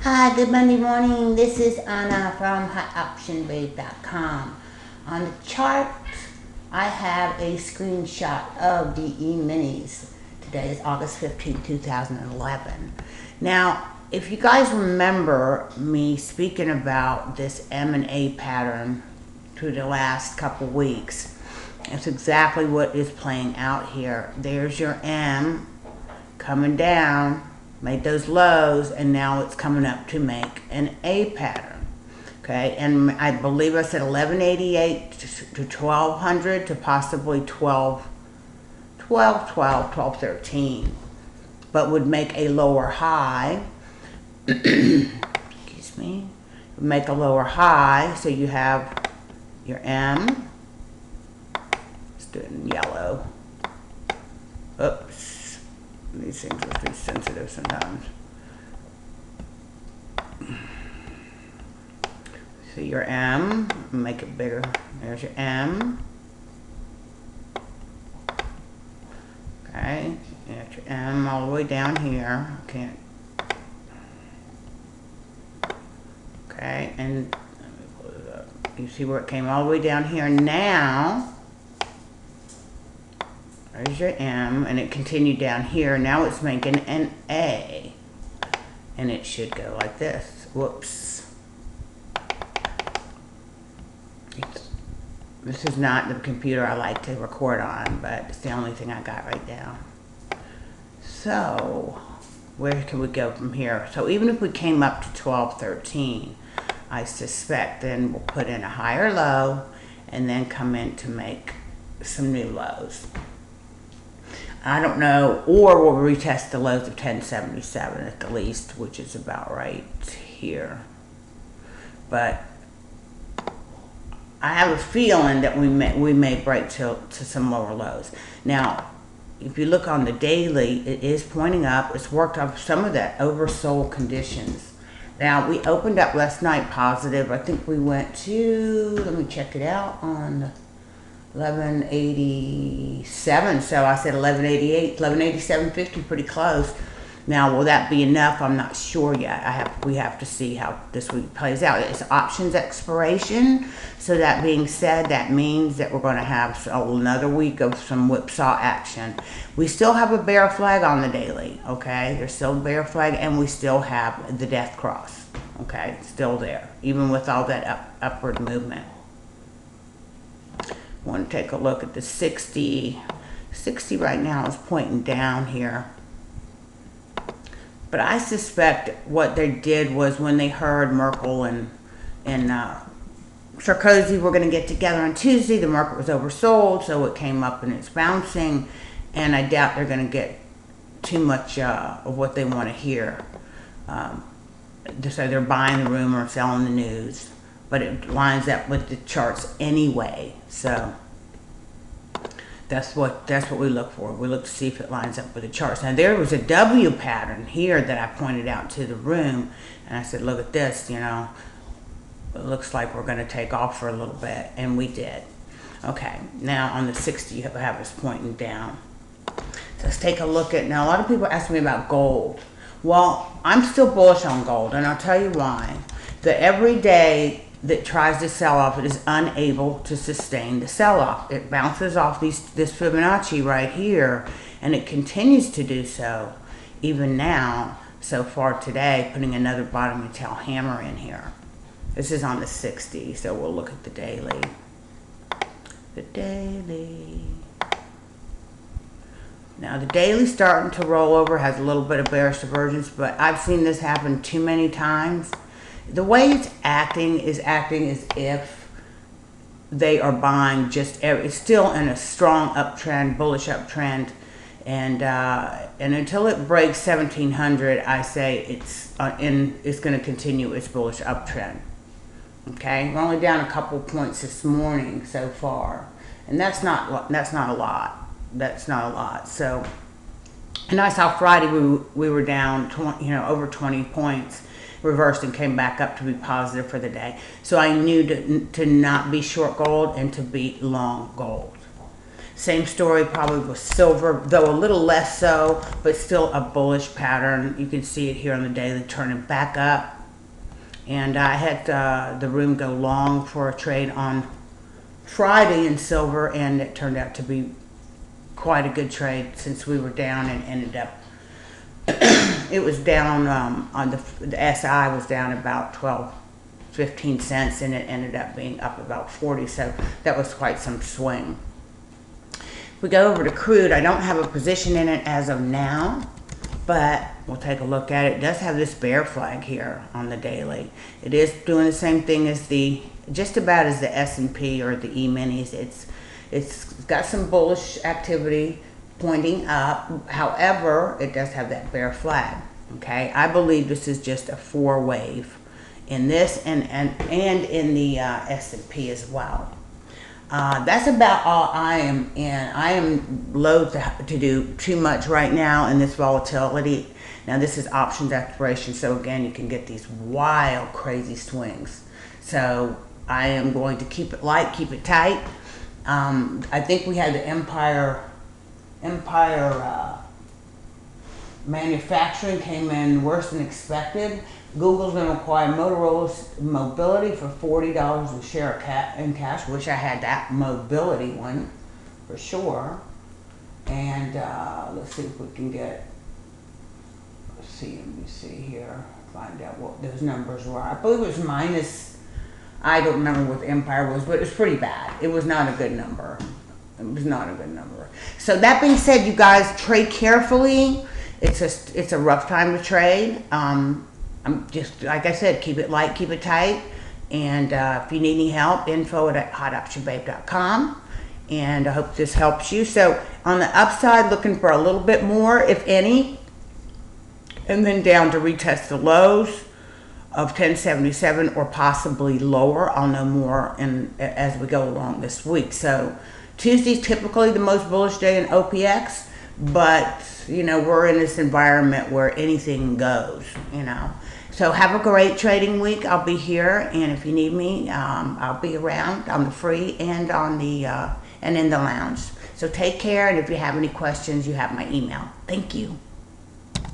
Hi, good Monday morning. This is Anna from HotOptionBabe.com. On the chart, I have a screenshot of the eminis. Today is August 15, 2011. Now, if you guys remember me speaking about this M&A pattern through the last couple weeks, that's exactly what is playing out here. There's your M coming down, made those lows, and now it's coming up to make an A pattern. Okay, and I believe I said 1188 to 1200 to possibly 1213, but would make a lower high. Excuse me. Would make a lower high, so you have your M. Let's do it in yellow. Oops. These things are pretty sensitive sometimes. So your M, make it bigger. There's your M. Okay, you got your M all the way down here. Can't. Okay, and let me pull it up. You see where it came all the way down here. Now, there's your M, and it continued down here. Now it's making an A, and it should go like this. Whoops. This is not the computer I like to record on, but it's the only thing I got right now. So, where can we go from here? So even if we came up to 1213, I suspect then we'll put in a higher low, and then come in to make some new lows. I don't know, or we'll retest the lows of 1077 at the least, which is about right here. But I have a feeling that we may break to some lower lows. Now, if you look on the daily, it is pointing up. It's worked off some of that oversold conditions. Now, we opened up last night positive. I think we went to, let me check it out, on 1187, so I said 1188, 1187.50, pretty close. Now, will that be enough? I'm not sure yet. We have to see how this week plays out. It's options expiration, so that being said, that means that we're going to have another week of some whipsaw action. We still have a bear flag on the daily, okay? There's still a bear flag, and we still have the death cross, okay? Still there, even with all that upward movement. Want to take a look at the 60. 60 right now is pointing down here. But I suspect what they did was when they heard Merkel and Sarkozy were going to get together on Tuesday, the market was oversold, so it came up and it's bouncing. And I doubt they're going to get too much of what they want to hear. So they're buying the rumor, selling the news. But it lines up with the charts anyway, so that's what we look for. We look to see if it lines up with the charts. Now there was a W pattern here that I pointed out to the room, and I said, look at this, you know, it looks like we're going to take off for a little bit, and we did. Okay, now on the 60 you have us pointing down. So let's take a look at, now a lot of people ask me about gold. Well, I'm still bullish on gold, and I'll tell you why. The everyday that tries to sell off, it is unable to sustain the sell-off. It bounces off this Fibonacci right here, and it continues to do so even now, so far today, putting another bottom tail hammer in here. This is on the 60, so we'll look at the daily. The daily. Now the daily's starting to roll over, has a little bit of bearish divergence, but I've seen this happen too many times. The way it's acting as if they are buying it's still in a strong uptrend, bullish uptrend, and until it breaks 1700, I say it's going to continue its bullish uptrend. Okay, we're only down a couple points this morning so far, and that's not a lot. That's not a lot. So, and I saw Friday we were down over 20 points. Reversed and came back up to be positive for the day. So I knew to not be short gold and to be long gold. Same story probably with silver, though a little less so, but still a bullish pattern. You can see it here on the daily turning back up. And I had the room go long for a trade on Friday in silver, and it turned out to be quite a good trade since we were down and ended up, it was down on the SI was down about 15 cents, and it ended up being up about 40, so that was quite some swing. If we go over to crude, I don't have a position in it as of now, but we'll take a look at it. It does have this bear flag here on the daily. It is doing the same thing as just about as the S&P or the eminis. It's got some bullish activity pointing up. However, it does have that bear flag. Okay, I believe this is just a 4 wave in this and in the S&P as well. That's about all I am in. I am loath to do too much right now in this volatility. Now this is options expiration, so again you can get these wild, crazy swings. So I am going to keep it light, keep it tight. I think we had the Empire manufacturing came in worse than expected. Google's going to acquire Motorola's mobility for $40 a share in cash. Wish I had that mobility one for sure. And let's see if we can get. Let me see here. Find out what those numbers were. I believe it was minus. I don't remember what the Empire was, but it was pretty bad. It was not a good number. It was not a good number. So that being said, you guys trade carefully. It's a rough time to trade. I'm just, like I said, keep it light, keep it tight. And if you need any help, info@hotoptionbabe.com. And I hope this helps you. So on the upside, looking for a little bit more, if any. And then down to retest the lows of 1077 or possibly lower. I'll know more as we go along this week. So Tuesday's typically the most bullish day in OPX. But, you know, we're in this environment where anything goes, you know. So have a great trading week. I'll be here, and if you need me, I'll be around on the free and on the and in the lounge. So take care, and if you have any questions, you have my email. Thank you.